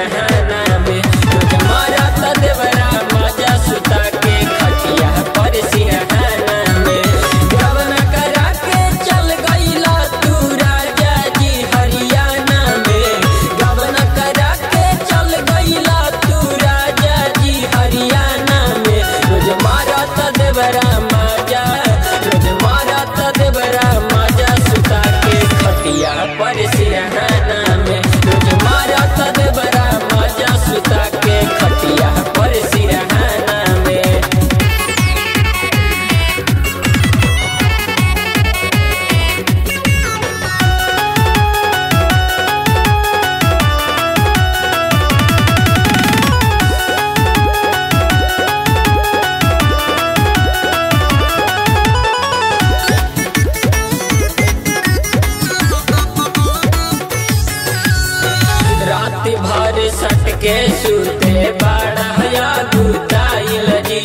सिरहाना में रोज मारत देवरा मजा सुता के खटिया पर सिरहाना में। गबना करा के चल गईला तू राजा जी हरियाणा में। गबना करा के चल गईला तू राजा जी हरियाणा में रोज मारत देवरा मजा रोज मारत देवरा मजा सुता के खटिया पर सिरहाना में रोज मारत देवरा मजा सुता के खटिया पर सिरहाना में। रात भर सट के सुते बड़ा गुताइल जी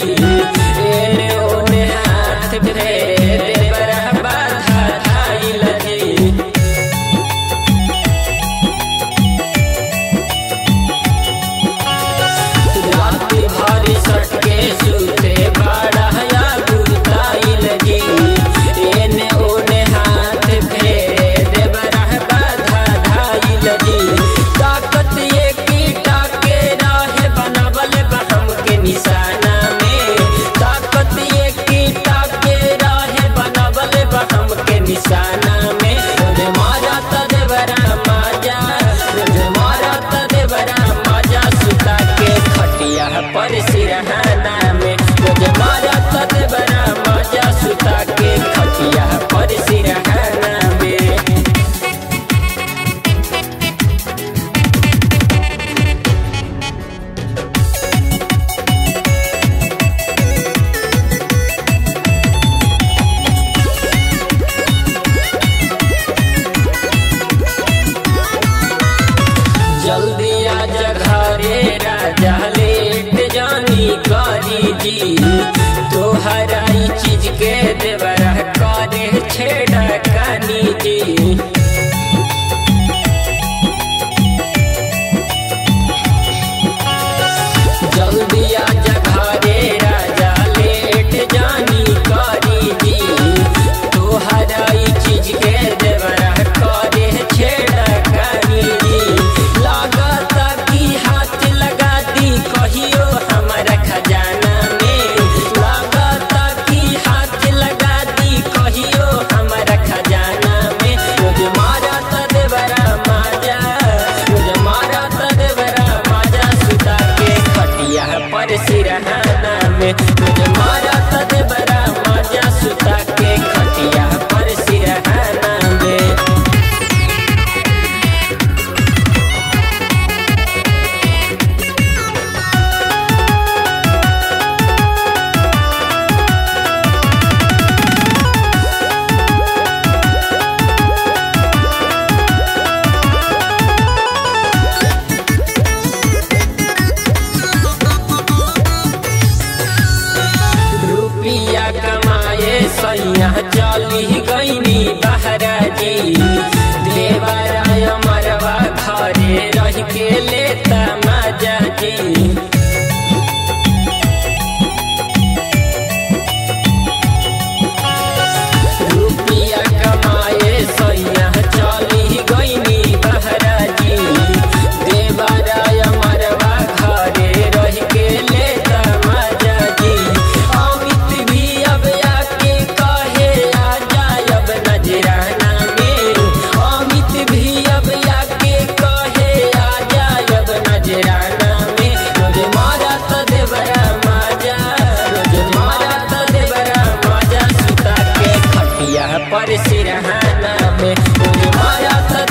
एने ओने हाथ फेरे देवरा बाधा धाइल जी। रात भर सट के सुते बड़ा गुताइल जी एने ओने हाथ फेरे देवरा बाधा धाइल जी। ताकत ये कीटा के राहे बनावल बहम के निशाना में। ताकत ये कीटा के राहे बनावल बहम के निशाना में रोज मारत देवरा मजा रोज मारत देवरा मजा सुता के खटिया पर सिरहाना में रोज मारत देवरा मजा सुता के खटिया पर सिरहाना में। जल्दी आजा घरे राजा लेट जानी करी जी तोहरा ई चीज के देवरा करे छेड़ा कानी जी। जल्दी आजा घरे राजा लेट जानी करी जी तोहरा ई चीज के देवरा करे छेड़ा कानी जी। लागता की हाथ लगा दी कहियो हमारा खजाना में। लागता की हाथ लगा दी कहियो हमारा खजाना में रोज मारत देवरा मजा रोज मारत देवरा मजा सुता के खटिया पर सिरहाना में रोज मारत देवरा मजा सुता के खटिया पर सिरहाना में। रुपिया कमाए सैया चली गईनी बहरा जी देवरा अमरवा घरे रह के लेता मजा जी। रुपिया कमाए सैया चली गईनी बहरा जी देवरा अमरवा घरे रह के लेता मजा जी। अमित भी अब आके कहे आ जायब नजराना में। अमित भी अब आके कहे आ जायब नजराना में रोज मारत देवरा मजा रोज मारत देवरा मजा सुता के खटिया पर सिरहाना में रोज मारत